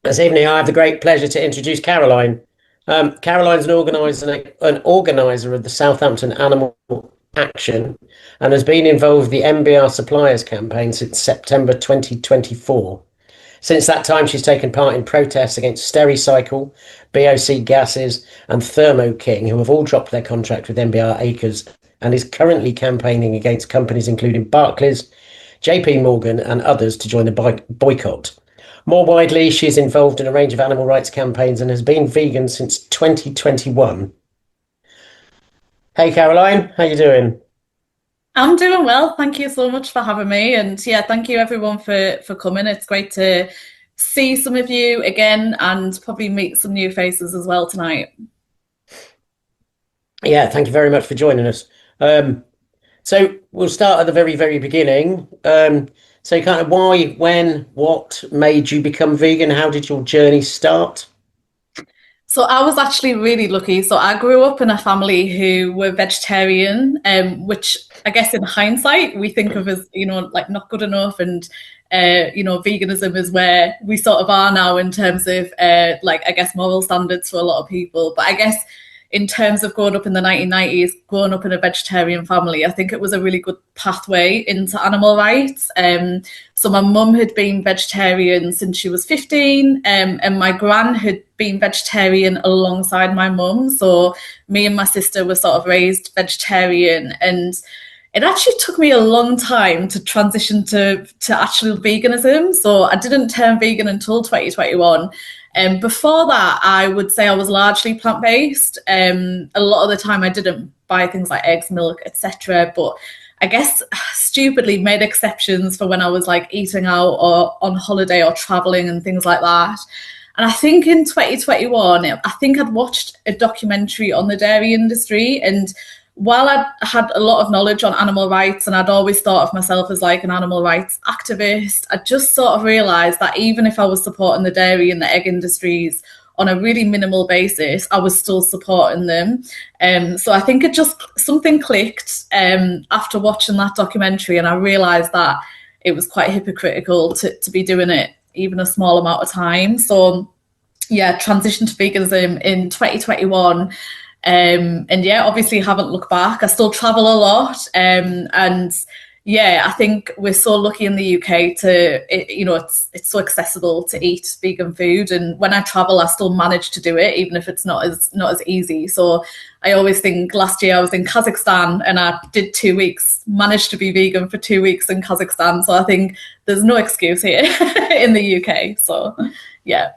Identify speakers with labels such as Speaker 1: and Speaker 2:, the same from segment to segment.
Speaker 1: This evening, I have the great pleasure to introduce Caroline. Caroline's an organizer of the Southampton Animal Action and has been involved with the MBR suppliers campaign since September 2024. Since that time, she's taken part in protests against Stericycle, BOC Gases, and Thermo King, who have all dropped their contract with MBR Acres, and is currently campaigning against companies including Barclays, JP Morgan, and others to join the boycott. More widely, she is involved in a range of animal rights campaigns and has been vegan since 2021. Hey Caroline, how you doing?
Speaker 2: I'm doing well. Thank you so much for having me. And yeah, thank you everyone for coming. It's great to see some of you again and probably meet some new faces as well tonight.
Speaker 1: Yeah, thank you very much for joining us. So we'll start at the very, very beginning. So kind of why, when, what made you become vegan? How did your journey start?
Speaker 2: So I was actually really lucky. So I grew up in a family who were vegetarian, which I guess in hindsight we think of as, like not good enough. And veganism is where we sort of are now in terms of like I guess moral standards for a lot of people. But I guess in terms of growing up in the 1990s, growing up in a vegetarian family, I think it was a really good pathway into animal rights. So my mum had been vegetarian since she was 15, and my gran had been vegetarian alongside my mum. So me and my sister were sort of raised vegetarian, and it actually took me a long time to transition to actual veganism. So I didn't turn vegan until 2021. And before that, I would say I was largely plant-based. A lot of the time I didn't buy things like eggs, milk, etc. But I guess stupidly made exceptions for when I was like eating out or on holiday or traveling and things like that. And I think in 2021, I think I'd watched a documentary on the dairy industry. And while I had a lot of knowledge on animal rights and I'd always thought of myself as like an animal rights activist, I just sort of realised that even if I was supporting the dairy and the egg industries on a really minimal basis, I was still supporting them. So I think it just something clicked after watching that documentary, and I realised that it was quite hypocritical to be doing it even a small amount of time. So yeah, transitioned to veganism in 2021. And yeah, obviously haven't looked back. I still travel a lot. And yeah, I think we're so lucky in the UK it's so accessible to eat vegan food. And when I travel, I still manage to do it, even if it's not as easy. So I always think last year I was in Kazakhstan and I did 2 weeks, managed to be vegan for 2 weeks in Kazakhstan. So I think there's no excuse here in the UK. So yeah.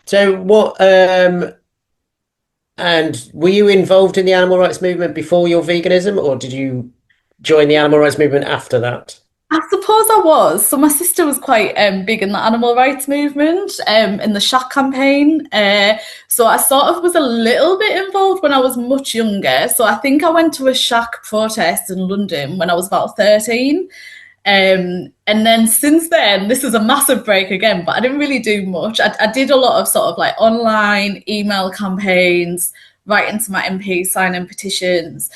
Speaker 1: So and were you involved in the animal rights movement before your veganism, or did you join the animal rights movement after that?
Speaker 2: I suppose I was. So my sister was quite big in the animal rights movement, in the Shack campaign. So I sort of was a little bit involved when I was much younger. So I think I went to a Shack protest in London when I was about 13. And then since then, this is a massive break again, but I didn't really do much. I did a lot of sort of like online email campaigns, writing to my MP, signing petitions.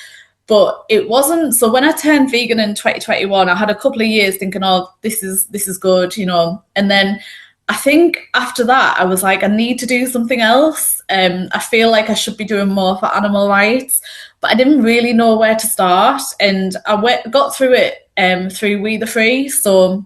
Speaker 2: But it wasn't so when I turned vegan in 2021, I had a couple of years thinking, oh, this is good, And then I think after that, I was like, I need to do something else. I feel like I should be doing more for animal rights, but I didn't really know where to start. And got through it through We the Free. So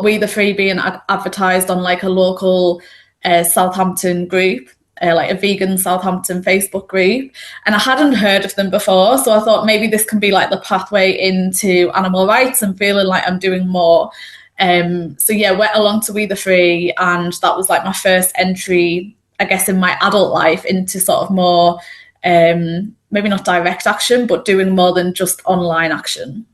Speaker 2: We the Free being advertised on like a local Southampton group, like a vegan Southampton Facebook group, and I hadn't heard of them before. So I thought maybe this can be like the pathway into animal rights and feeling like I'm doing more. So yeah, went along to We the Free, and that was like my first entry, I guess, in my adult life into sort of more, maybe not direct action, but doing more than just online action.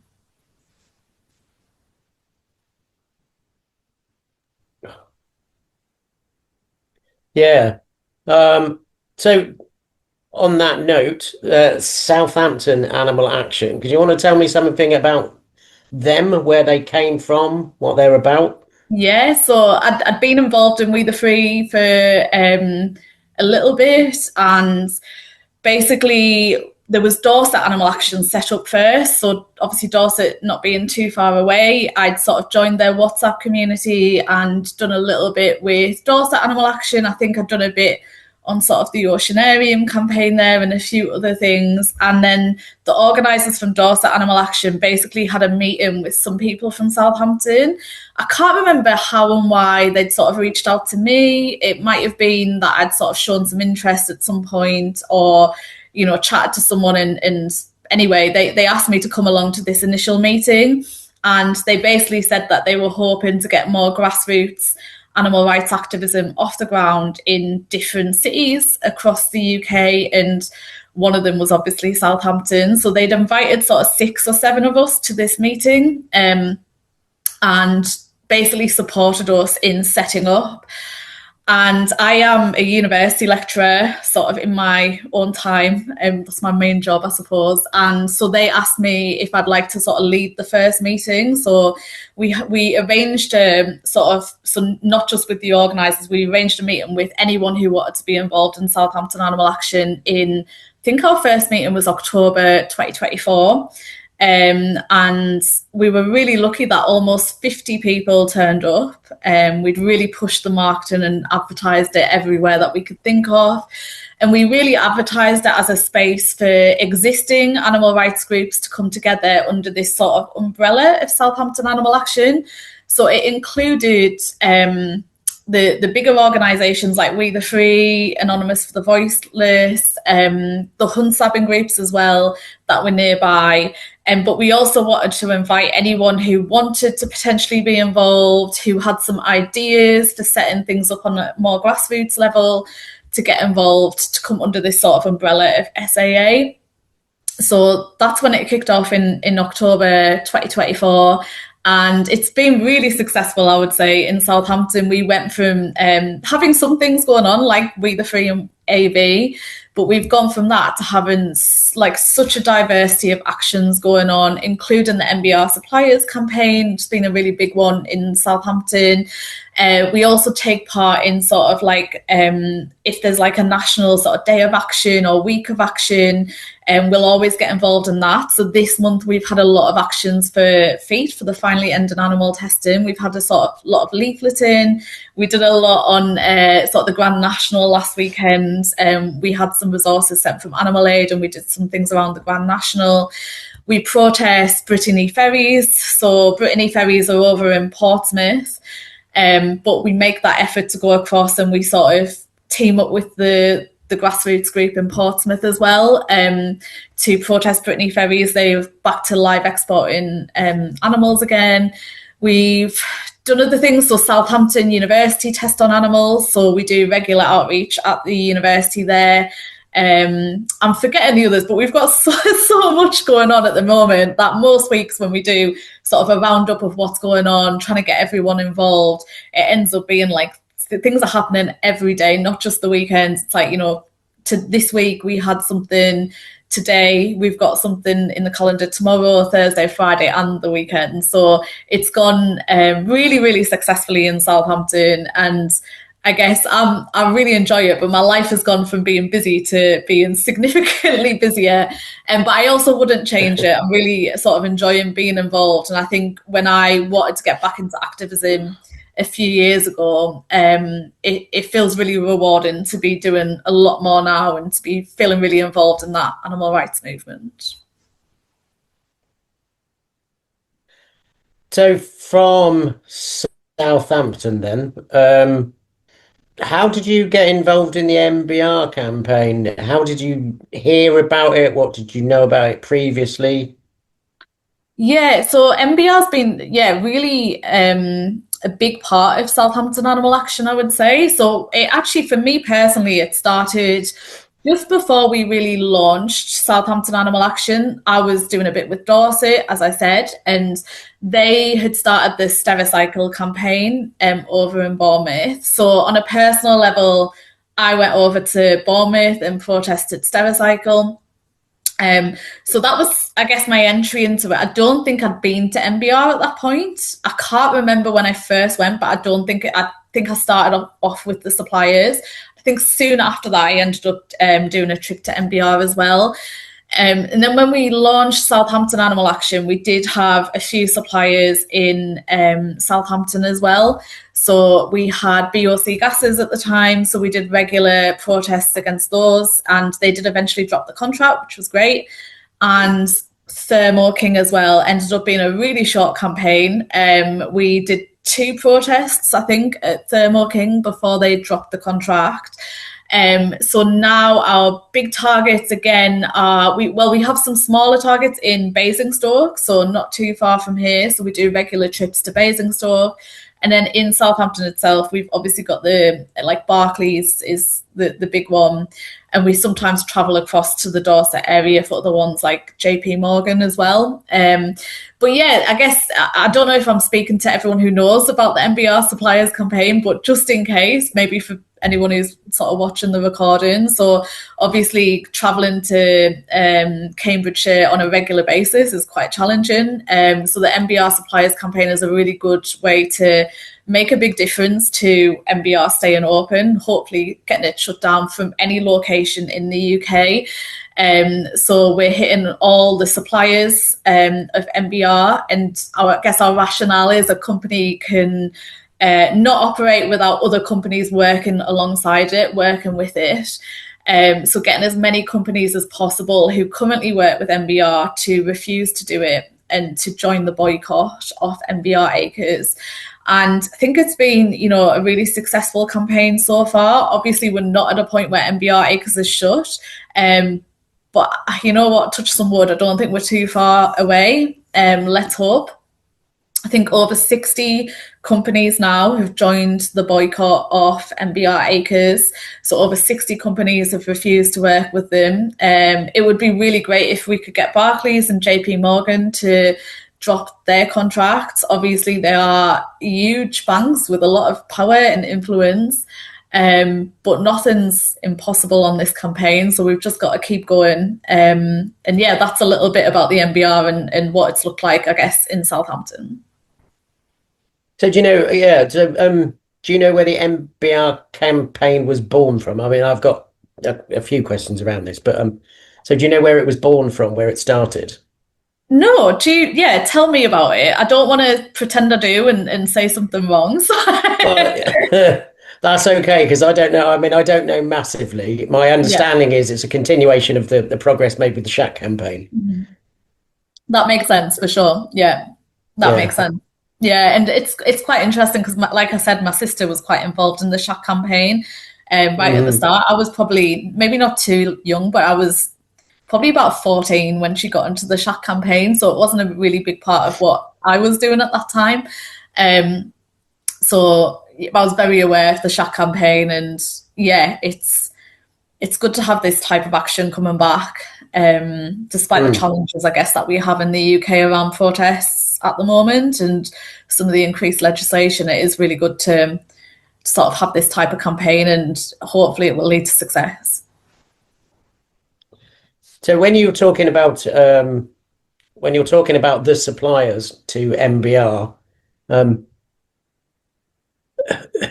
Speaker 1: Yeah. So on that note, Southampton Animal Action, because you want to tell me something about them, where they came from, what they're about?
Speaker 2: Yeah, so I'd been involved in We the Free for a little bit, and basically there was Dorset Animal Action set up first. So obviously Dorset not being too far away, I'd sort of joined their WhatsApp community and done a little bit with Dorset Animal Action. I think I'd done a bit on sort of the Oceanarium campaign there and a few other things. And then the organisers from Dorset Animal Action basically had a meeting with some people from Southampton. I can't remember how and why they'd sort of reached out to me. It might have been that I'd sort of shown some interest at some point, or chatted to someone, and anyway, they asked me to come along to this initial meeting, and they basically said that they were hoping to get more grassroots animal rights activism off the ground in different cities across the UK, and one of them was obviously Southampton. So they'd invited sort of 6 or 7 of us to this meeting, and basically supported us in setting up. And I am a university lecturer sort of in my own time, and that's my main job, I suppose. And so they asked me if I'd like to sort of lead the first meeting. So we arranged so not just with the organisers, we arranged a meeting with anyone who wanted to be involved in Southampton Animal Action I think our first meeting was October 2024. And we were really lucky that almost 50 people turned up. We'd really pushed the marketing and advertised it everywhere that we could think of. And we really advertised it as a space for existing animal rights groups to come together under this sort of umbrella of Southampton Animal Action. So it included the bigger organisations like We the Free, Anonymous for the Voiceless, the hunt stabbing groups as well that were nearby. But we also wanted to invite anyone who wanted to potentially be involved, who had some ideas for setting things up on a more grassroots level, to get involved, to come under this sort of umbrella of SAA. So that's when it kicked off in October 2024. And it's been really successful, I would say, in Southampton. We went from having some things going on like We the Free and AV, but we've gone from that to having like such a diversity of actions going on, including the MBR suppliers campaign, which has been a really big one in Southampton. We also take part in sort of like if there's like a national sort of day of action or week of action, and we'll always get involved in that. So this month we've had a lot of actions for FEAT, for the finally ending animal testing. We've had a sort of lot of leafleting. We did a lot on sort of the Grand National last weekend. We had some resources sent from Animal Aid, and we did some things around the Grand National. We protest Brittany ferries. So Brittany ferries are over in Portsmouth, but we make that effort to go across, and we sort of team up with the grassroots group in Portsmouth as well, to protest Brittany ferries. They're back to live exporting animals again. We've done other things. So Southampton University test on animals. So we do regular outreach at the university there. I'm forgetting the others, but we've got so much going on at the moment that most weeks when we do sort of a roundup of what's going on, trying to get everyone involved, it ends up being like things are happening every day, not just the weekends. It's like, to this week we had something, today we've got something in the calendar, tomorrow, Thursday, Friday, and the weekend. So it's gone really, really successfully in Southampton, and I guess I really enjoy it, but my life has gone from being busy to being significantly busier. But I also wouldn't change it. I'm really sort of enjoying being involved. And I think when I wanted to get back into activism a few years ago, it feels really rewarding to be doing a lot more now and to be feeling really involved in that animal rights movement.
Speaker 1: So from Southampton then, how did you get involved in the MBR campaign? How did you hear about it? What did you know about it previously?
Speaker 2: Yeah, so MBR's been, really a big part of Southampton Animal Action, I would say. So it actually, for me personally, it started just before we really launched Southampton Animal Action. I was doing a bit with Dorset, as I said, and they had started the Stericycle campaign over in Bournemouth. So on a personal level, I went over to Bournemouth and protested Stericycle. So that was, I guess, my entry into it. I don't think I'd been to MBR at that point. I can't remember when I first went, but I think I started off with the suppliers. I think soon after that, I ended up doing a trip to MBR as well. And then when we launched Southampton Animal Action, we did have a few suppliers in Southampton as well. So we had BOC gases at the time, so we did regular protests against those, and they did eventually drop the contract, which was great. And Thermo King as well ended up being a really short campaign. We did 2 protests, I think, at Thermo King before they dropped the contract. So now our big targets again are, we have some smaller targets in Basingstoke, so not too far from here. So we do regular trips to Basingstoke. And then in Southampton itself, we've obviously got Barclays is the big one. And we sometimes travel across to the Dorset area for other ones like JP Morgan as well. But yeah, I guess I don't know if I'm speaking to everyone who knows about the MBR suppliers campaign, but just in case, maybe for anyone who's sort of watching the recording. So obviously traveling to Cambridgeshire on a regular basis is quite challenging. So the MBR suppliers campaign is a really good way to make a big difference to MBR staying open, hopefully getting it shut down from any location in the UK. So we're hitting all the suppliers of MBR, and I guess our rationale is a company can not operate without other companies working alongside it, working with it. So getting as many companies as possible who currently work with MBR to refuse to do it and to join the boycott of MBR Acres. And I think it's been, a really successful campaign so far. Obviously, we're not at a point where MBR Acres is shut. But you know what, touch some wood, I don't think we're too far away. Let's hope. I think over 60 companies now have joined the boycott of MBR Acres. So over 60 companies have refused to work with them. It would be really great if we could get Barclays and JP Morgan to drop their contracts. Obviously, they are huge banks with a lot of power and influence. But nothing's impossible on this campaign, so we've just got to keep going. And yeah, that's a little bit about the MBR and what it's looked like, I guess, in Southampton.
Speaker 1: So do you know where the MBR campaign was born from? I mean, I've got a few questions around this, but so do you know where it was born from, where it started?
Speaker 2: No, tell me about it. I don't want to pretend I do and say something wrong. So.
Speaker 1: Well, that's okay, because I don't know. I mean, I don't know massively. My understanding is it's a continuation of the progress made with the Shack campaign.
Speaker 2: Mm-hmm. That makes sense for sure. Yeah, that makes sense. Yeah, and it's quite interesting because, like I said, my sister was quite involved in the Shack campaign right at the start. I was probably maybe not too young, but I was probably about 14 when she got into the Shack campaign, so it wasn't a really big part of what I was doing at that time. So I was very aware of the Shack campaign, and yeah, it's good to have this type of action coming back, despite the challenges, I guess, that we have in the UK around protests at the moment and some of the increased legislation. It is really good to sort of have this type of campaign, and hopefully it will lead to success.
Speaker 1: So when you're talking about the suppliers to MBR,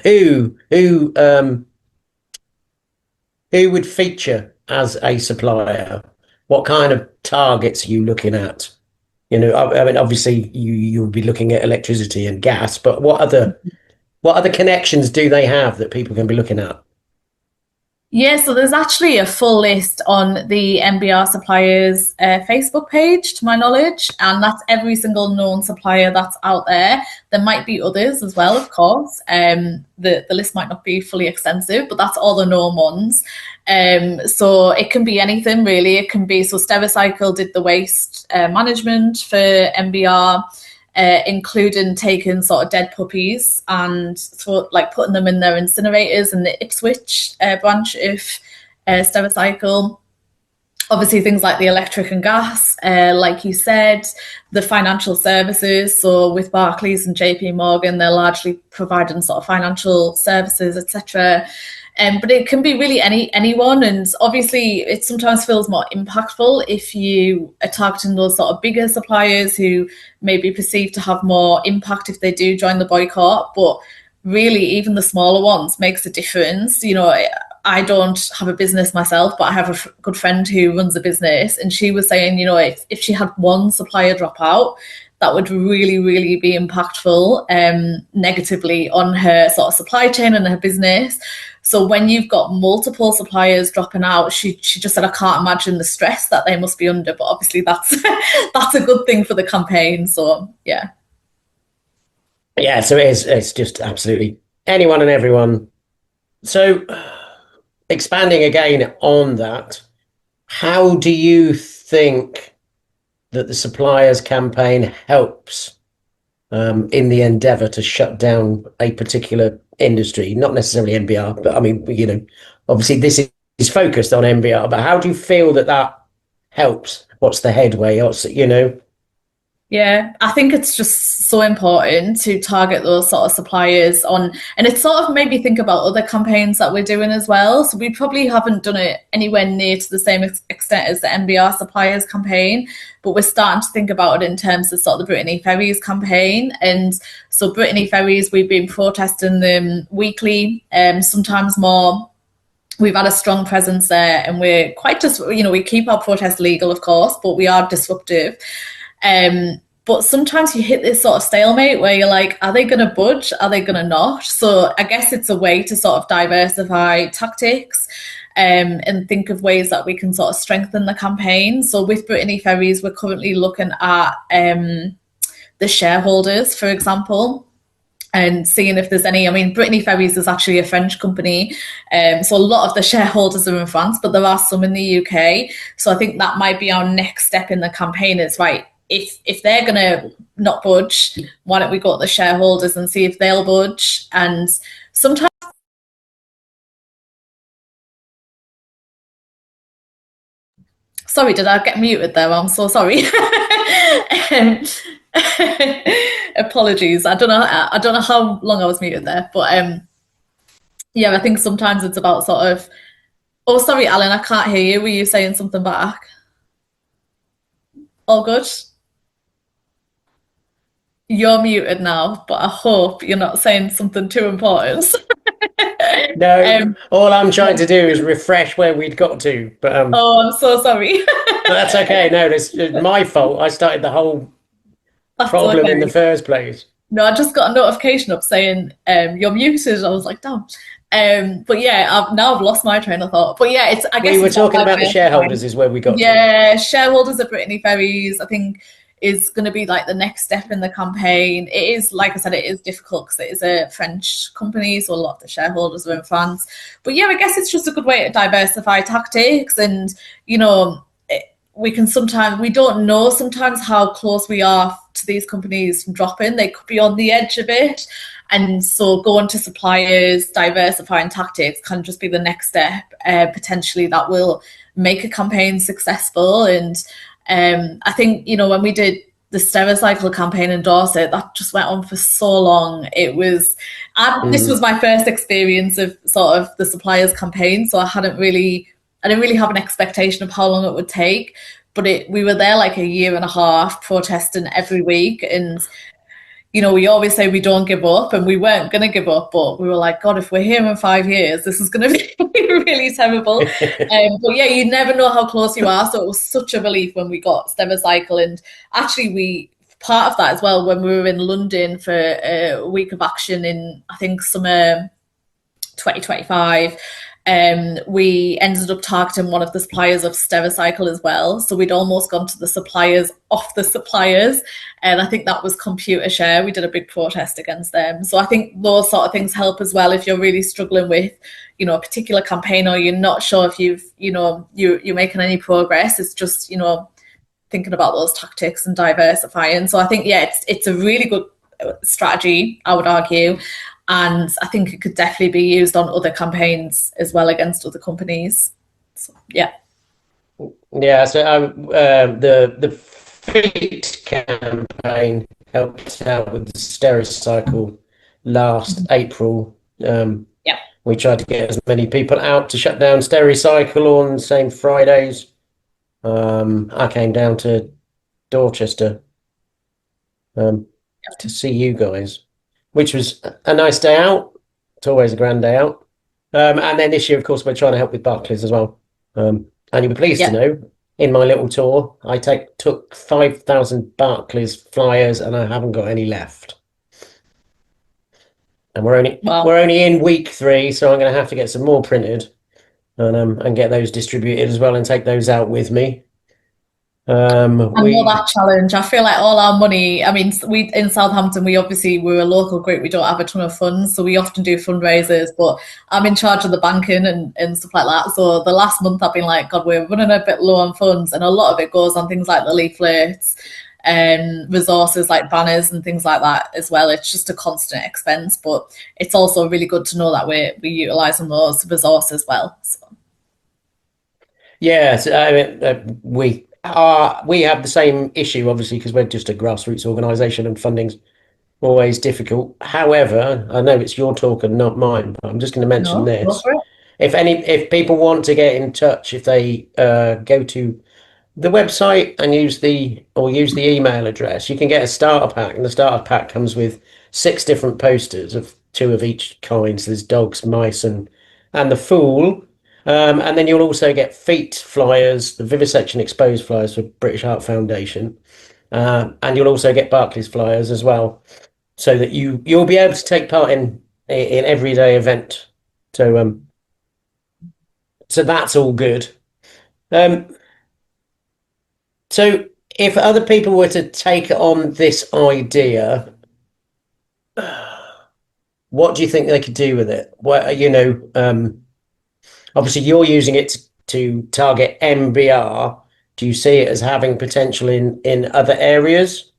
Speaker 1: who would feature as a supplier? What kind of targets are you looking at? I mean, obviously you'll be looking at electricity and gas, but what other connections do they have that people can be looking at?
Speaker 2: Yeah, so there's actually a full list on the MBR suppliers Facebook page, to my knowledge, and that's every single known supplier that's out there. There might be others as well, of course. The list might not be fully extensive, but that's all the known ones. So it can be anything really. It can be, so Stericycle did the waste management for MBR. Including taking sort of dead puppies and putting them in their incinerators in the Ipswich branch of Stericycle. Obviously, things like the electric and gas, like you said, the financial services. So with Barclays and JP Morgan, they're largely providing sort of financial services, etc. But it can be really anyone, and obviously it sometimes feels more impactful if you are targeting those sort of bigger suppliers who may be perceived to have more impact if they do join the boycott. But really, even the smaller ones makes a difference. I don't have a business myself, but I have a good friend who runs a business, and she was saying, if she had one supplier drop out, that would really, really be impactful negatively on her sort of supply chain and her business. So when you've got multiple suppliers dropping out, she just said, I can't imagine the stress that they must be under. But obviously that's that's a good thing for the campaign. So yeah.
Speaker 1: Yeah, so it's just absolutely anyone and everyone. So expanding again on that, how do you think that the suppliers campaign helps in the endeavour to shut down a particular industry? Not necessarily MBR, but I mean, obviously this is focused on MBR, but how do you feel that helps? What's the headway?
Speaker 2: Yeah, I think it's just so important to target those sort of suppliers on, and it sort of made me think about other campaigns that we're doing as well. So we probably haven't done it anywhere near to the same extent as the MBR suppliers campaign, but we're starting to think about it in terms of sort of the Brittany Ferries campaign. And so Brittany Ferries, we've been protesting them weekly, sometimes more. We've had a strong presence there, and we're quite just, we keep our protests legal, of course, but we are disruptive. But sometimes you hit this sort of stalemate where you're like, are they going to budge? Are they going to not? So I guess it's a way to sort of diversify tactics and think of ways that we can sort of strengthen the campaign. So with Brittany Ferries, we're currently looking at the shareholders, for example, and seeing if there's any. I mean, Brittany Ferries is actually a French company, so a lot of the shareholders are in France, but there are some in the UK. So I think that might be our next step in the campaign is, right, if they're going to not budge, why don't we go to the shareholders and see if they'll budge? And sometimes... Sorry, did I get muted there? I'm so sorry. um, Apologies. I don't know how long I was muted there, but yeah, I think sometimes it's about sort of... Oh, sorry, Alan, I can't hear you. Were you saying something back? All good? You're muted now, but I hope you're not saying something too important.
Speaker 1: No, all I'm trying to do is refresh where we'd got to, but
Speaker 2: Oh, I'm so sorry.
Speaker 1: that's okay. No, it's my fault. I started the whole
Speaker 2: That's
Speaker 1: problem in the
Speaker 2: okay.
Speaker 1: first place.
Speaker 2: No, I just got a notification up saying you're muted. I was like, damn. But yeah, now I've lost my train of thought. But yeah, I
Speaker 1: We
Speaker 2: guess
Speaker 1: were
Speaker 2: it's about
Speaker 1: talking about the
Speaker 2: diversifying.
Speaker 1: shareholders is where we got to.
Speaker 2: Yeah, shareholders of Brittany Ferries, I think, is going to be like the next step in the campaign. It is, like I said, it is difficult because it is a French company, so a lot of the shareholders are in France. But yeah, I guess it's just a good way to diversify tactics, and we don't know sometimes how close we are to these companies from dropping. They could be on the edge a bit. And so going to suppliers, diversifying tactics can just be the next step, potentially, that will make a campaign successful. And I think, when we did the Stericycle campaign in Dorset, that just went on for so long. This was my first experience of sort of the suppliers campaign, so I didn't really have an expectation of how long it would take. But we were there like a year and a half protesting every week, and we always say we don't give up, and we weren't going to give up, but we were like, God, if we're here in 5 years, this is going to be really terrible. But yeah, you never know how close you are. So it was such a relief when we got Stericycle. And actually, part of that as well, when we were in London for a week of action in, I think, summer 2025, we ended up targeting one of the suppliers of Stericycle as well. So we'd almost gone to the suppliers of the suppliers. And I think that was Computershare. We did a big protest against them. So I think those sort of things help as well if you're really struggling with, a particular campaign, or you're not sure if you're making any progress. It's just, thinking about those tactics and diversifying. So I think, yeah, it's a really good strategy, I would argue. And I think it could definitely be used on other campaigns as well against other companies. So, yeah.
Speaker 1: Yeah, so the FEAT campaign helped out with the Stericycle last April.
Speaker 2: Yeah.
Speaker 1: We tried to get as many people out to shut down Stericycle on the same Fridays. I came down to Dorchester to see you guys, which was a nice day out. It's always a grand day out. And then this year, of course, we're trying to help with Barclays as well. And you'll be pleased to
Speaker 2: Yeah.
Speaker 1: know, in my little tour, I took 5,000 Barclays flyers, and I haven't got any left. And
Speaker 2: Well,
Speaker 1: we're only in week 3, so I'm going to have to get some more printed and get those distributed as well, and take those out with me.
Speaker 2: I know that
Speaker 1: We
Speaker 2: challenge. I feel like all our money, I mean, we in Southampton, we're a local group, we don't have a ton of funds, so we often do fundraisers, but I'm in charge of the banking and stuff like that. So the last month I've been like, God, we're running a bit low on funds, and a lot of it goes on things like the leaflets and resources like banners and things like that as well. It's just a constant expense, but it's also really good to know that we're utilising those resources well. So.
Speaker 1: Yeah, so, I mean, we have the same issue, obviously, because we're just a grassroots organisation and funding's always difficult. However, I know it's your talk and not mine, but I'm just going to mention
Speaker 2: No, go
Speaker 1: this.
Speaker 2: for it.
Speaker 1: If people want to get in touch, if they go to the website and use the email address, you can get a starter pack, and the starter pack comes with 6 different posters of 2 of each kind. So there's dogs, mice, and the fool. And then you'll also get FEAT flyers, the vivisection exposed flyers for British Heart Foundation, and you'll also get Barclays flyers as well, so that you'll be able to take part in everyday event. So that's all good. Um, so if other people were to take on this idea, what do you think they could do with it? Well, obviously you're using it to target MBR. Do you see it as having potential in other areas?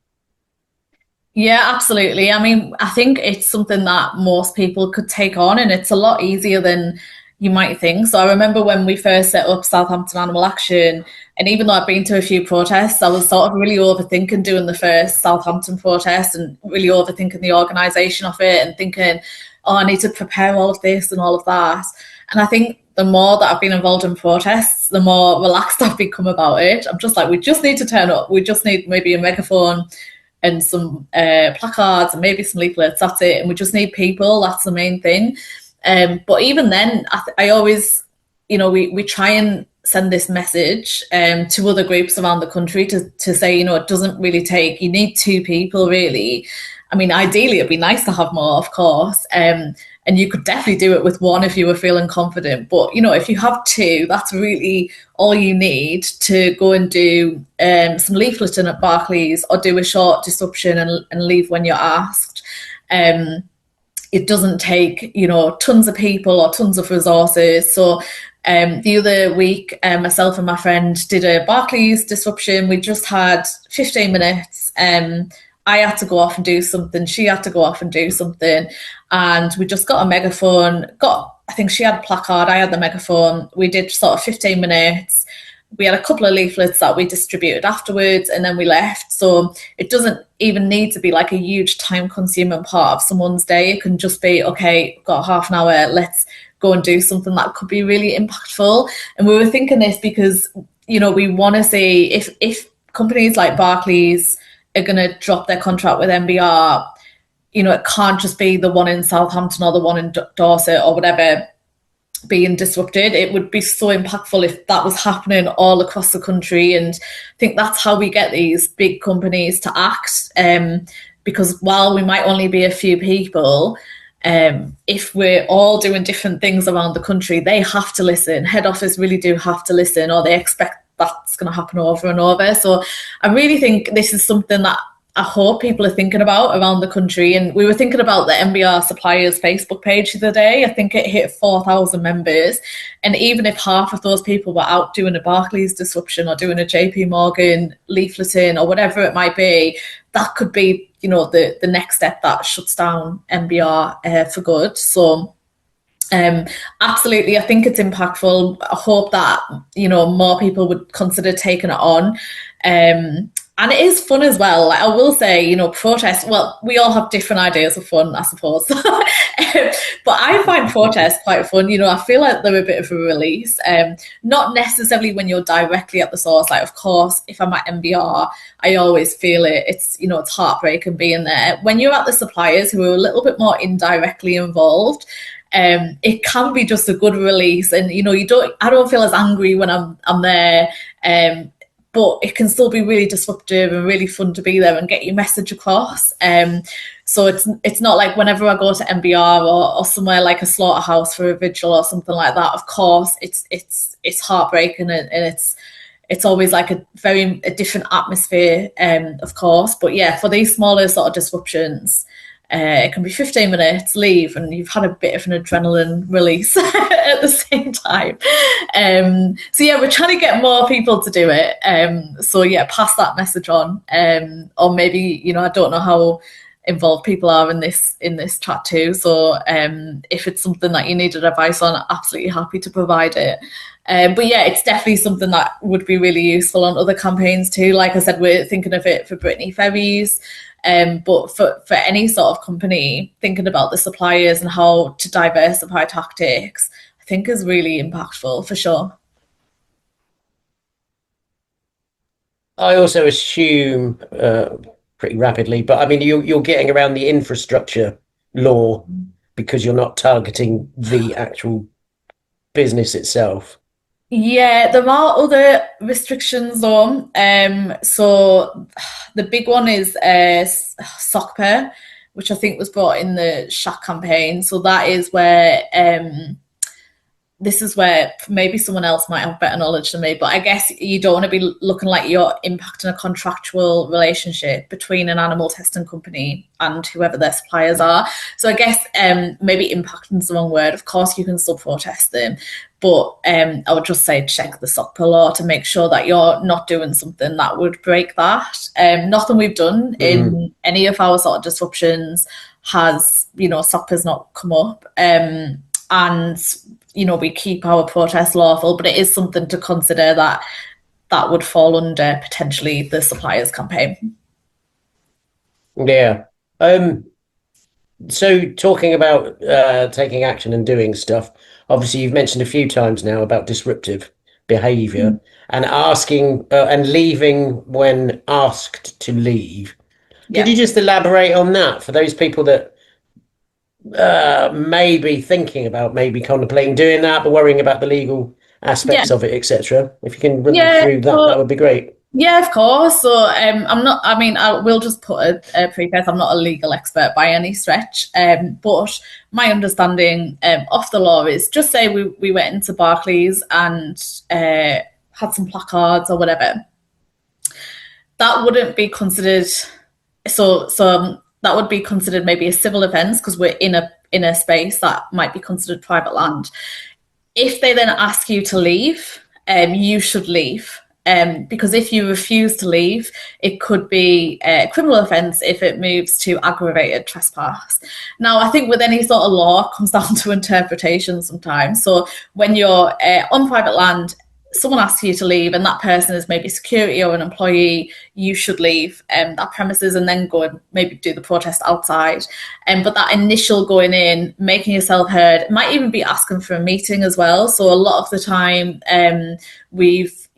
Speaker 2: Yeah, absolutely. I mean, I think it's something that most people could take on, and it's a lot easier than you might think. So I remember when we first set up Southampton Animal Action, and even though I've been to a few protests, I was sort of really overthinking doing the first Southampton protest and really overthinking the organisation of it and thinking, oh, I need to prepare all of this and all of that. And I think the more that I've been involved in protests, the more relaxed I've become about it. I'm just like, we just need to turn up. We just need maybe a megaphone and some placards and maybe some leaflets. That's it. And we just need people. That's the main thing. But even then, I always, we try and send this message to other groups around the country to say, it doesn't really take, you need 2 people really. I mean, ideally, it'd be nice to have more, of course. And you could definitely do it with 1 if you were feeling confident. But, if you have 2, that's really all you need to go and do some leafleting at Barclays or do a short disruption and leave when you're asked. It doesn't take, tons of people or tons of resources. So the other week, myself and my friend did a Barclays disruption. We just had 15 minutes. I had to go off and do something. She had to go off and do something. And we just got a megaphone, I think she had a placard, I had the megaphone. We did sort of 15 minutes. We had a couple of leaflets that we distributed afterwards, and then we left. So it doesn't even need to be like a huge time consuming part of someone's day. It can just be, okay, got half an hour, let's go and do something that could be really impactful. And we were thinking this because, we want to see if companies like Barclays are going to drop their contract with MBR, it can't just be the one in Southampton or the one in Dorset or whatever being disrupted. It would be so impactful if that was happening all across the country. And I think that's how we get these big companies to act. Because while we might only be a few people, if we're all doing different things around the country, they have to listen. Head office really do have to listen, or they expect that's going to happen over and over. So I really think this is something that I hope people are thinking about around the country. And we were thinking about the MBR suppliers Facebook page the other day. I think it hit 4,000 members. And even if half of those people were out doing a Barclays disruption or doing a JP Morgan leafleting or whatever it might be, that could be, the next step that shuts down MBR for good. So absolutely, I think it's impactful. I hope that more people would consider taking it on. And it is fun as well. Like, I will say, protests, well, we all have different ideas of fun, I suppose. But I find protests quite fun. I feel like they're a bit of a release. Not necessarily when you're directly at the source. Like, of course, if I'm at MBR, I always feel it. It's, it's heartbreaking being there. When you're at the suppliers who are a little bit more indirectly involved, it can be just a good release, and I don't feel as angry when I'm there. But it can still be really disruptive and really fun to be there and get your message across. So it's not like whenever I go to MBR or somewhere like a slaughterhouse for a vigil or something like that. Of course, it's heartbreaking, and it's always like a different atmosphere, of course. But yeah, for these smaller sort of disruptions, it can be 15 minutes, leave, and you've had a bit of an adrenaline release at the same time. So yeah, we're trying to get more people to do it. So yeah, pass that message on. Or maybe, I don't know how involved people are in this chat too. So if it's something that you needed advice on, absolutely happy to provide it. But yeah, it's definitely something that would be really useful on other campaigns too. Like I said, we're thinking of it for Brittany Ferries. But for any sort of company, thinking about the suppliers and how to diversify tactics, I think is really impactful for sure.
Speaker 1: I also assume pretty rapidly, but I mean, you're getting around the infrastructure law because you're not targeting the actual business itself.
Speaker 2: Yeah, there are other restrictions on. So the big one is SOCPA, which I think was brought in the Shack campaign. So that is where this is where maybe someone else might have better knowledge than me, but I guess you don't want to be looking like you're impacting a contractual relationship between an animal testing company and whoever their suppliers are. So I guess maybe impacting is the wrong word. Of course, you can still protest them, but I would just say check the SOCPA law to make sure that you're not doing something that would break that. Nothing we've done in any of our sort of disruptions has, SOCPA's not come up. And we keep our protests lawful, but it is something to consider that would fall under potentially the suppliers campaign.
Speaker 1: Yeah. So talking about taking action and doing stuff, obviously you've mentioned a few times now about disruptive behavior and asking and leaving when asked to leave. Could you just elaborate on that for those people that maybe thinking about maybe contemplating doing that, but worrying about the legal aspects of it, etc. If you can run through that, that would be great.
Speaker 2: Yeah, of course. So I will just put a preface. I'm not a legal expert by any stretch. But my understanding of the law is just say we went into Barclays and had some placards or whatever. That wouldn't be considered that would be considered maybe a civil offence because we're in a space that might be considered private land. If they then ask you to leave, you should leave. Because if you refuse to leave, it could be a criminal offence if it moves to aggravated trespass. Now, I think with any sort of law, it comes down to interpretation sometimes. So when you're on private land, someone asks you to leave and that person is maybe security or an employee, you should leave that premises and then go and maybe do the protest outside. But that initial going in, making yourself heard, might even be asking for a meeting as well. So a lot of the time we've,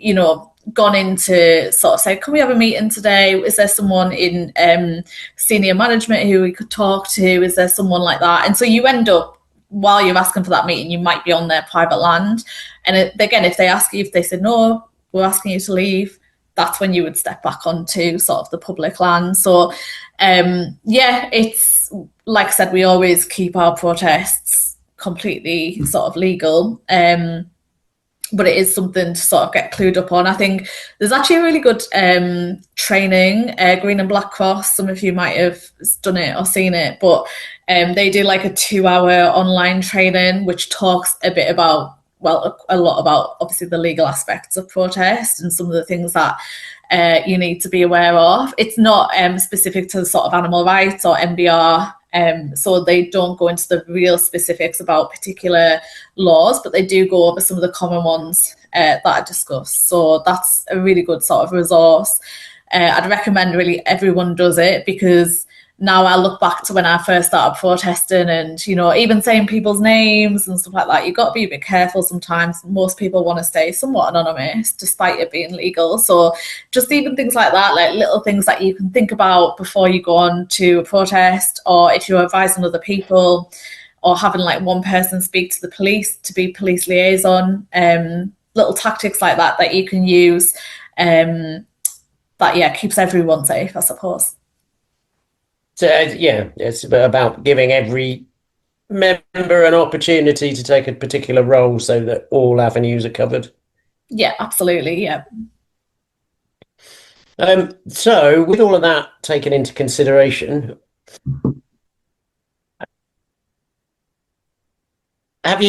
Speaker 2: gone into sort of say, can we have a meeting today? Is there someone in senior management who we could talk to? Is there someone like that? And so you end up, while you're asking for that meeting, you might be on their private land. And again, if they ask you, if they say, no, we're asking you to leave, that's when you would step back onto sort of the public land. So, it's like I said, we always keep our protests completely sort of legal. But it is something to sort of get clued up on. I think there's actually a really good training, Green and Black Cross. Some of you might have done it or seen it, but they do like a 2-hour online training, which talks a bit about, a lot about obviously the legal aspects of protest and some of the things that you need to be aware of. It's not specific to sort of animal rights or MBR. So they don't go into the real specifics about particular laws, but they do go over some of the common ones that are discussed. So that's a really good sort of resource. I'd recommend really everyone does it because now I look back to when I first started protesting and, even saying people's names and stuff like that, you've got to be a bit careful sometimes. Most people want to stay somewhat anonymous despite it being legal. So just even things like that, like little things that you can think about before you go on to a protest or if you're advising other people or having like one person speak to the police to be police liaison, little tactics like that that you can use, that keeps everyone safe, I suppose.
Speaker 1: So it's about giving every member an opportunity to take a particular role so that all avenues are covered.
Speaker 2: Yeah, absolutely. Yeah.
Speaker 1: So with all of that taken into consideration, what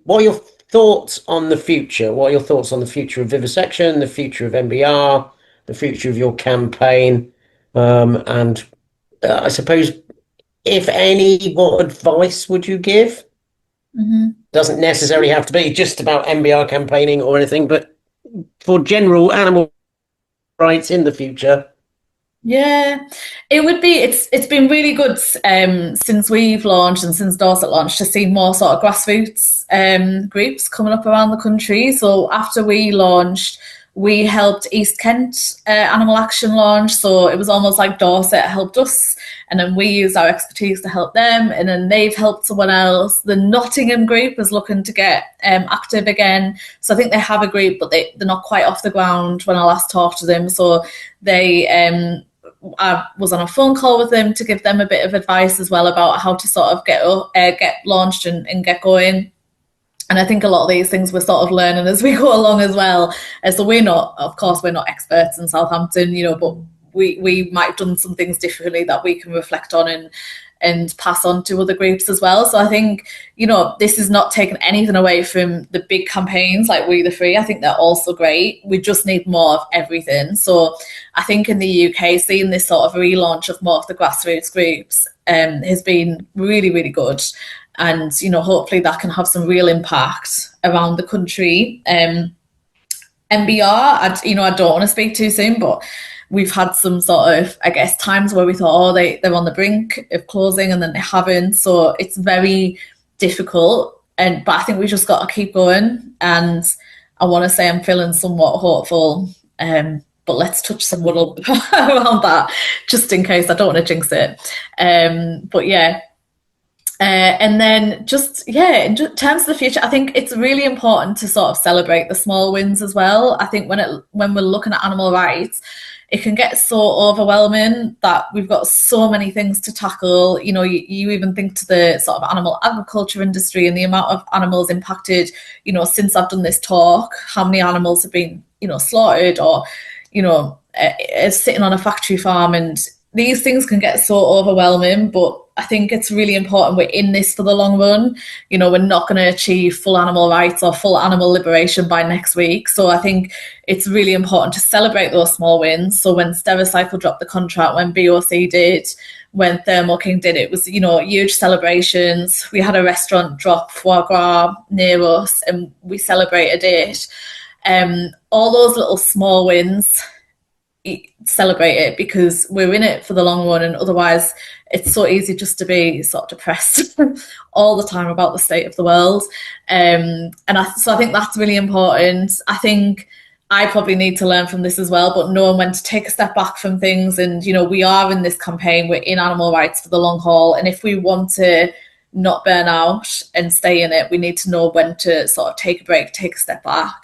Speaker 1: are your thoughts on the future? What are your thoughts on the future of vivisection, the future of MBR, the future of your campaign? And I suppose, if any, what advice would you give? Doesn't necessarily have to be just about MBR campaigning or anything, but for general animal rights in the future.
Speaker 2: Yeah, it would be. It's been really good since we've launched and since Dorset launched to see more sort of grassroots groups coming up around the country. So after we launched, we helped East Kent Animal Action launch. So it was almost like Dorset helped us, and then we used our expertise to help them, and then they've helped someone else. The Nottingham group is looking to get active again. So I think they have a group, but they're not quite off the ground when I last talked to them. So they I was on a phone call with them to give them a bit of advice as well about how to sort of get launched and get going. And I think a lot of these things we're sort of learning as we go along as well. So we're not experts in Southampton, but we might have done some things differently that we can reflect on and pass on to other groups as well. So I think, this is not taking anything away from the big campaigns like We the Free. I think they're also great. We just need more of everything. So I think in the UK, seeing this sort of relaunch of more of the grassroots groups has been really, really good. And, hopefully that can have some real impact around the country. MBR, I don't want to speak too soon, but we've had some sort of, I guess, times where we thought, they're on the brink of closing, and then they haven't. So it's very difficult. But I think we just got to keep going. And I want to say I'm feeling somewhat hopeful. But let's touch some wood around that, just in case. I don't want to jinx it. But yeah. And then in terms of the future, I think it's really important to sort of celebrate the small wins as well. I think when we're looking at animal rights, it can get so overwhelming that we've got so many things to tackle. You even think to the sort of animal agriculture industry and the amount of animals impacted, since I've done this talk, how many animals have been, slaughtered or, sitting on a factory farm. And these things can get so overwhelming, but I think it's really important we're in this for the long run. We're not going to achieve full animal rights or full animal liberation by next week. So I think it's really important to celebrate those small wins. So when Stericycle dropped the contract, when BOC did, when Thermo King did, it was, huge celebrations. We had a restaurant drop foie gras near us and we celebrated it. All those little small wins, celebrate it, because we're in it for the long run, and otherwise it's so easy just to be sort of depressed all the time about the state of the world. So I think that's really important. I think I probably need to learn from this as well, but knowing when to take a step back from things. And we are in this campaign, we're in animal rights for the long haul, and if we want to not burn out and stay in it, we need to know when to sort of take a break, take a step back.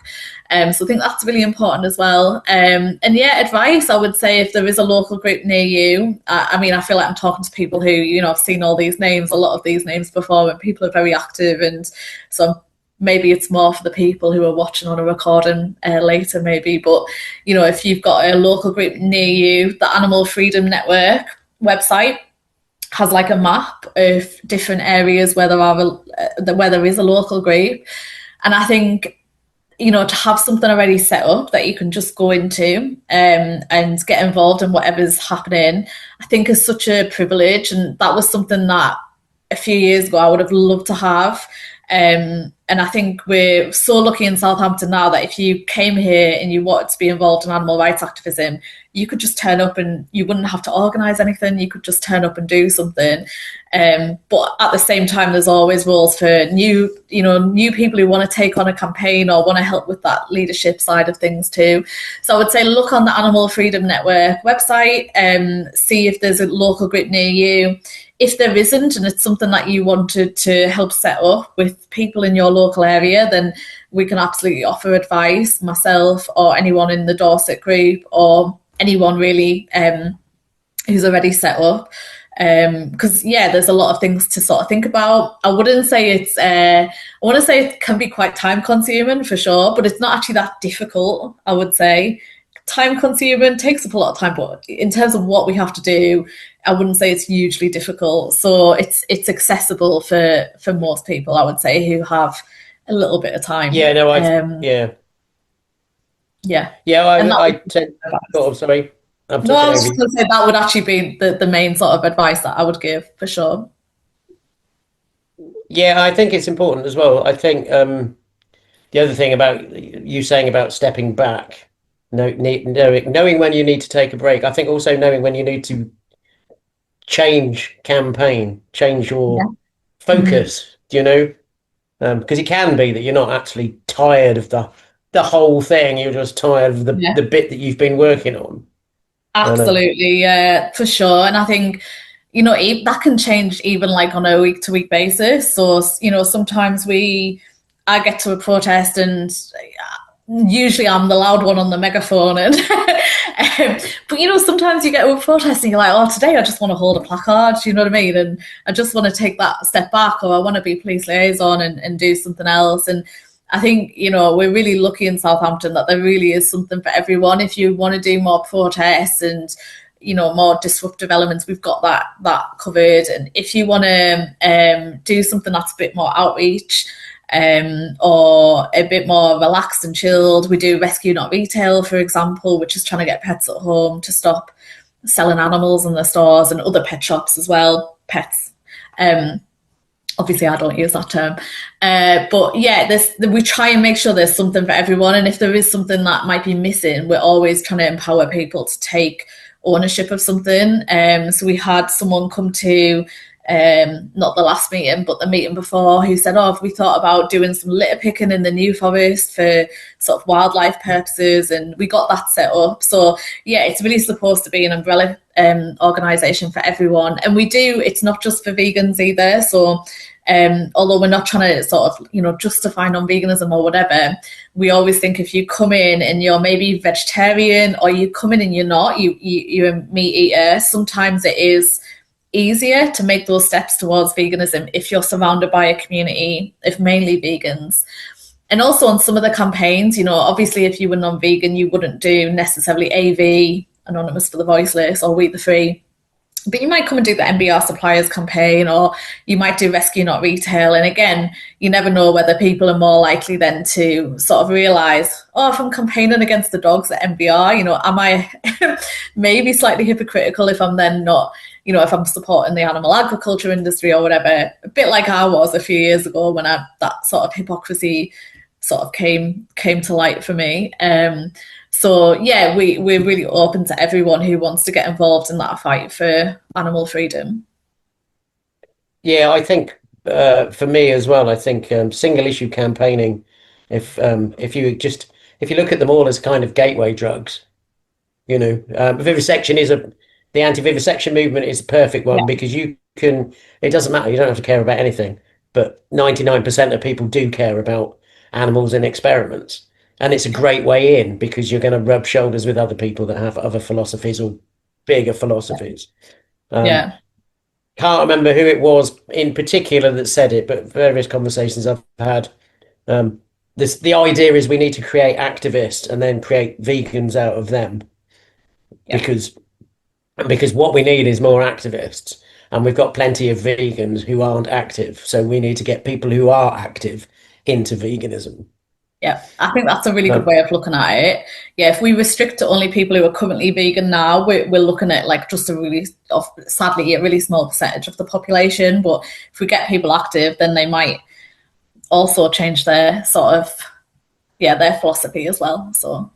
Speaker 2: So I think that's really important as well. Advice, I would say, if there is a local group near you, I feel like I'm talking to people who, I've seen all these names, a lot of these names before, and people are very active. And so maybe it's more for the people who are watching on a recording later, maybe. But, if you've got a local group near you, the Animal Freedom Network website has like a map of different areas where there is a local group. And I think, to have something already set up that you can just go into and get involved in whatever's happening, I think is such a privilege. And that was something that a few years ago I would have loved to have. And I think we're so lucky in Southampton now that if you came here and you wanted to be involved in animal rights activism, you could just turn up and you wouldn't have to organise anything. You could just turn up and do something. But at the same time, there's always roles for new people who want to take on a campaign or want to help with that leadership side of things too. So I would say look on the Animal Freedom Network website, see if there's a local group near you. If there isn't, and it's something that you wanted to help set up with people in your local area, then we can absolutely offer advice, myself or anyone in the Dorset group or anyone really who's already set up. Because there's a lot of things to sort of think about. I wouldn't say it's I want to say it can be quite time consuming for sure, but it's not actually that difficult. I would say time consuming, takes up a lot of time, but in terms of what we have to do, I wouldn't say it's hugely difficult. So it's accessible for most people, I would say, who have a little bit of time.
Speaker 1: Yeah, no,
Speaker 2: yeah.
Speaker 1: I tend. Oh, I'm sorry. I'm
Speaker 2: No, I was
Speaker 1: talking
Speaker 2: just going to say that would actually be the main sort of advice that I would give for sure.
Speaker 1: Yeah, I think it's important as well. I think the other thing about you saying about stepping back, knowing when you need to take a break. I think also knowing when you need to change campaign, change
Speaker 2: Yeah.
Speaker 1: your focus. Do you know? Because it can be that you're not actually tired of the whole thing. You're just tired of
Speaker 2: Yeah.
Speaker 1: the bit that you've been working on.
Speaker 2: Absolutely, yeah, for sure. And I think, that can change even like on a week to week basis. So, sometimes I get to a protest and usually I'm the loud one on the megaphone. And but, sometimes you get to a protest and you're like, oh, today I just want to hold a placard, you know what I mean? And I just want to take that step back, or I want to be police liaison and do something else. And I think, we're really lucky in Southampton that there really is something for everyone. If you want to do more protests and, more disruptive elements, we've got that covered. And if you want to do something that's a bit more outreach or a bit more relaxed and chilled, we do Rescue Not Retail, for example, which is trying to get pets at home to stop selling animals in the stores, and other pet shops as well, pets. Obviously, I don't use that term. But yeah, we try and make sure there's something for everyone. And if there is something that might be missing, we're always trying to empower people to take ownership of something. So we had someone come to, not the last meeting, but the meeting before, who said, oh, have we thought about doing some litter picking in the New Forest for sort of wildlife purposes? And we got that set up. So yeah, it's really supposed to be an umbrella organisation for everyone. And it's not just for vegans either. So although we're not trying to sort of, justify non-veganism or whatever, we always think if you come in and you're maybe vegetarian, or you come in and you're not, you're a meat eater, sometimes it is easier to make those steps towards veganism if you're surrounded by a community of mainly vegans. And also on some of the campaigns, obviously if you were non-vegan, you wouldn't do necessarily AV, Anonymous for the Voiceless, or Wheat the Free. But you might come and do the MBR suppliers campaign, or you might do Rescue Not Retail. And again, you never know whether people are more likely then to sort of realise, oh, if I'm campaigning against the dogs at MBR, am I maybe slightly hypocritical if I'm then not, if I'm supporting the animal agriculture industry or whatever, a bit like I was a few years ago when that sort of hypocrisy sort of came to light for me. So yeah, we're really open to everyone who wants to get involved in that fight for animal freedom.
Speaker 1: Yeah, I think for me as well, I think single issue campaigning, if you look at them all as kind of gateway drugs, vivisection the anti-vivisection movement is a perfect one, because it doesn't matter, you don't have to care about anything, but 99% of people do care about animals in experiments. And it's a great way in, because you're going to rub shoulders with other people that have other philosophies or bigger philosophies.
Speaker 2: Yeah.
Speaker 1: Can't remember who it was in particular that said it, but various conversations I've had. The idea is we need to create activists and then create vegans out of them, because what we need is more activists, and we've got plenty of vegans who aren't active. So we need to get people who are active into veganism.
Speaker 2: Yeah, I think that's a really good way of looking at it. Yeah, if we restrict to only people who are currently vegan now, we're looking at like just sadly, a really small percentage of the population. But if we get people active, then they might also change their sort of, their philosophy as well. So.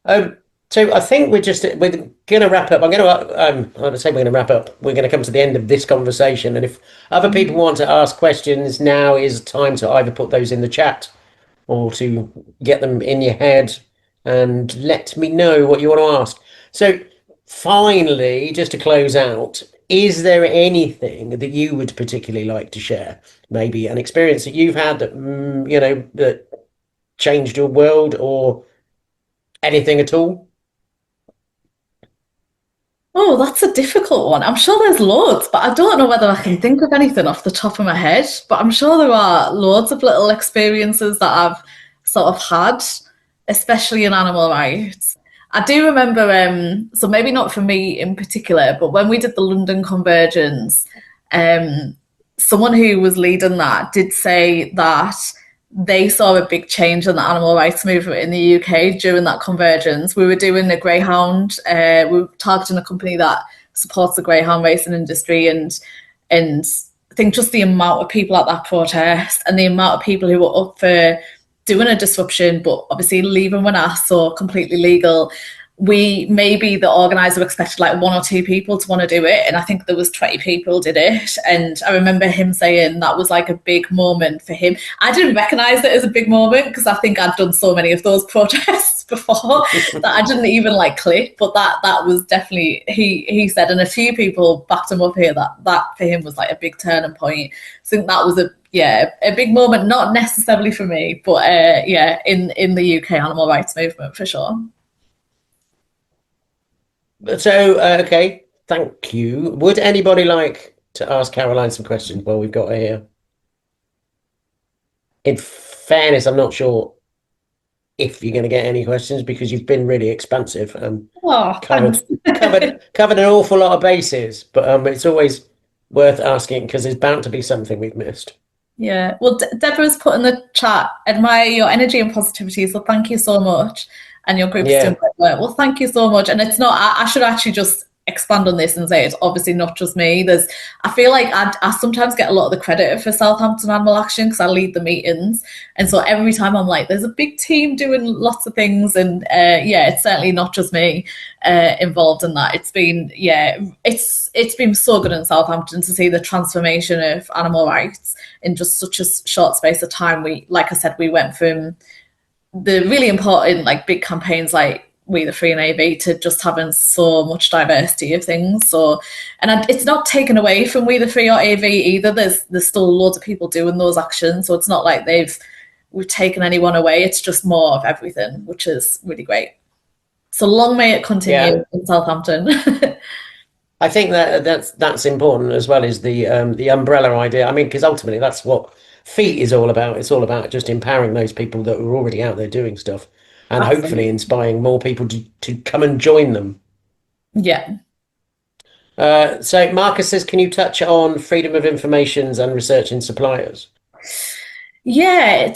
Speaker 1: Um, so I think we're going to wrap up. I would say we're going to wrap up. We're going to come to the end of this conversation, and if other people want to ask questions, now is time to either put those in the chat or to get them in your head and let me know what you want to ask. So finally, just to close out, is there anything that you would particularly like to share? Maybe an experience that you've had that that changed your world, or anything at all?
Speaker 2: Oh, that's a difficult one. I'm sure there's loads, but I don't know whether I can think of anything off the top of my head. But I'm sure there are loads of little experiences that I've sort of had, especially in animal rights. I do remember, so maybe not for me in particular, but when we did the London Convergence, um, someone who was leading that did say that they saw a big change in the animal rights movement in the UK during that convergence. We were doing a greyhound. We were targeting a company that supports the greyhound racing industry, and I think just the amount of people at that protest and the amount of people who were up for doing a disruption, but obviously leaving when asked, so completely legal. We maybe the organizer expected like one or two people to want to do it, and I think there was 20 people did it. And I remember him saying that was like a big moment for him. I didn't recognize it as a big moment because I think I'd done so many of those protests before that I didn't even like click. But that was definitely, he said, and a few people backed him up here, that for him was like a big turning point. I think that was a big moment, not necessarily for me, but in the UK animal rights movement for sure.
Speaker 1: So, okay, thank you. Would anybody like to ask Caroline some questions while we've got her here? In fairness, I'm not sure if you're going to get any questions because you've been really expansive and
Speaker 2: Oh,
Speaker 1: covered
Speaker 2: thanks.
Speaker 1: covered an awful lot of bases. But it's always worth asking because there's bound to be something we've missed.
Speaker 2: Yeah. Well, Deborah's put in the chat, admire your energy and positivity. So thank you so much. And your group's doing
Speaker 1: Yeah,
Speaker 2: great work. Well, thank you so much. And it's not, I should actually just expand on this and say it's obviously not just me. I feel like I sometimes get a lot of the credit for Southampton Animal Action because I lead the meetings. And so every time I'm like, there's a big team doing lots of things. And it's certainly not just me involved in that. It's been so good in Southampton to see the transformation of animal rights in just such a short space of time. Like I said, we went from the really important, like big campaigns like We the Free and AV to just having so much diversity of things. So, and it's not taken away from We the Free or AV either. There's still loads of people doing those actions. So it's not like we've taken anyone away. It's just more of everything, which is really great. So long may it continue
Speaker 1: yeah.
Speaker 2: in Southampton.
Speaker 1: I think that's important as well as the umbrella idea. I mean, because ultimately that's what FEAT is all about. It's all about just empowering those people that are already out there doing stuff, and hopefully
Speaker 2: Absolutely.
Speaker 1: inspiring more people to come and join them.
Speaker 2: Yeah.
Speaker 1: So Marcus says, can you touch on freedom of informations and research in suppliers?
Speaker 2: Yeah,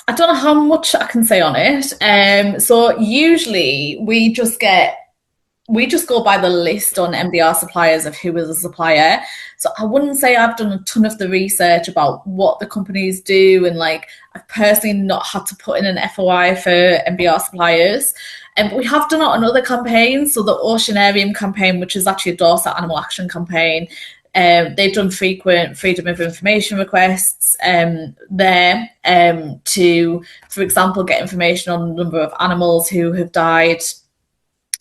Speaker 2: I don't know how much I can say on it. So usually we just go by the list on MBR suppliers of who is a supplier. So I wouldn't say I've done a ton of the research about what the companies do, and like I've personally not had to put in an FOI for MBR suppliers. But we have done it on other campaigns. So the Oceanarium campaign, which is actually a Dorset Animal Action campaign, they've done frequent freedom of information requests there to, for example, get information on the number of animals who have died.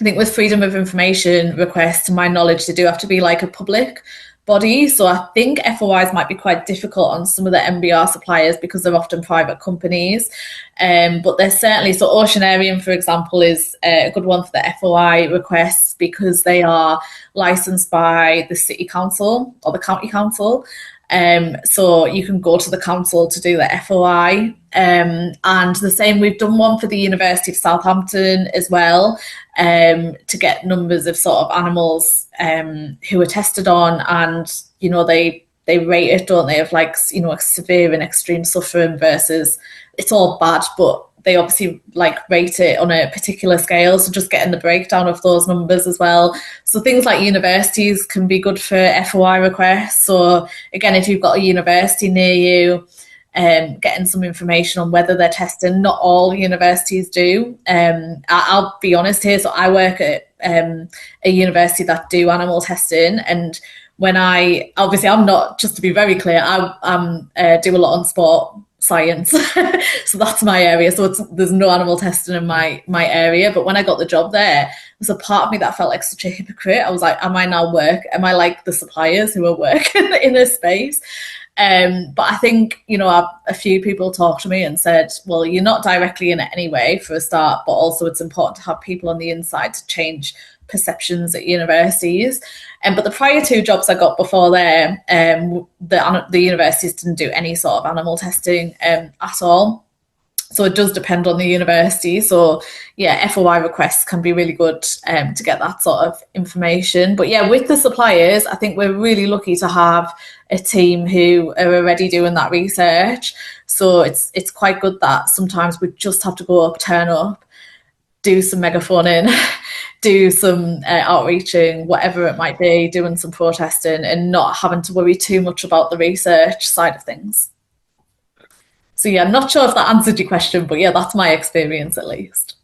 Speaker 2: I think with freedom of information requests, to my knowledge, they do have to be like a public body. So I think FOIs might be quite difficult on some of the MBR suppliers because they're often private companies. But there's certainly, so Oceanarium, for example, is a good one for the FOI requests because they are licensed by the city council or the county council. So you can go to the council to do the FOI. And the same, we've done one for the University of Southampton as well, to get numbers of sort of animals who are tested on, and they rate it, don't they, of like severe and extreme suffering versus it's all bad, but they obviously like rate it on a particular scale. So just getting the breakdown of those numbers as well. So things like universities can be good for FOI requests. So again, if you've got a university near you, getting some information on whether they're testing. Not all universities do. I'll be honest here. So I work at a university that do animal testing, and when I'm not, just to be very clear, I do a lot on sport science, so that's my area. So there's no animal testing in my area. But when I got the job there, there's a part of me that felt like such a hypocrite. I was like, am I like the suppliers who are working in a space? But I think, a few people talked to me and said, well, you're not directly in it anyway, for a start, but also it's important to have people on the inside to change perceptions at universities. But the prior two jobs I got before there, the universities didn't do any sort of animal testing at all. So it does depend on the university. So yeah, FOI requests can be really good to get that sort of information. But yeah, with the suppliers, I think we're really lucky to have a team who are already doing that research. So it's quite good that sometimes we just have to go up, turn up, do some megaphoning, do some outreaching, whatever it might be, doing some protesting, and not having to worry too much about the research side of things. So yeah, I'm not sure if that answered your question, but yeah, that's my experience at least.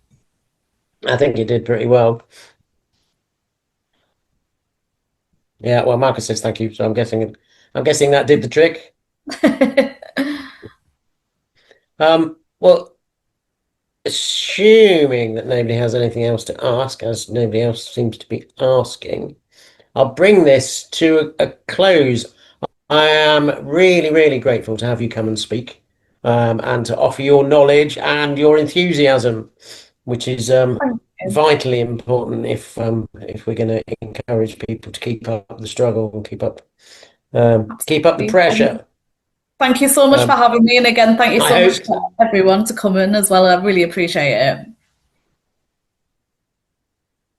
Speaker 1: I think you did pretty well. Yeah, well, Marcus says thank you, so I'm guessing that did the trick. Well, assuming that nobody has anything else to ask, as nobody else seems to be asking, I'll bring this to a close. I am really, really grateful to have you come and speak, and to offer your knowledge and your enthusiasm, which is vitally important if we're going to encourage people to keep up the struggle and keep up the pressure.
Speaker 2: Thank you so much for having me, and again, thank you so much to everyone to come in as well. I really appreciate it.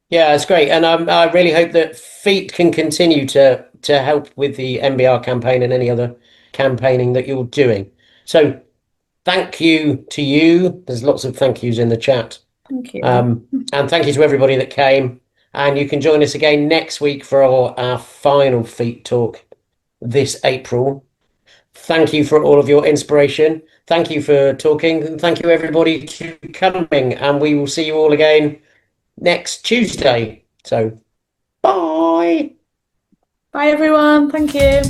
Speaker 1: Yeah, it's great, and I really hope that FEAT can continue to help with the MBR campaign and any other campaigning that you're doing. So, thank you to you. There's lots of thank yous in the chat.
Speaker 2: Thank you.
Speaker 1: And thank you to everybody that came. And you can join us again next week for our final FEAT talk this April. Thank you for all of your inspiration. Thank you for talking. And thank you, everybody, for coming. And we will see you all again next Tuesday. So, bye.
Speaker 2: Bye, everyone. Thank you.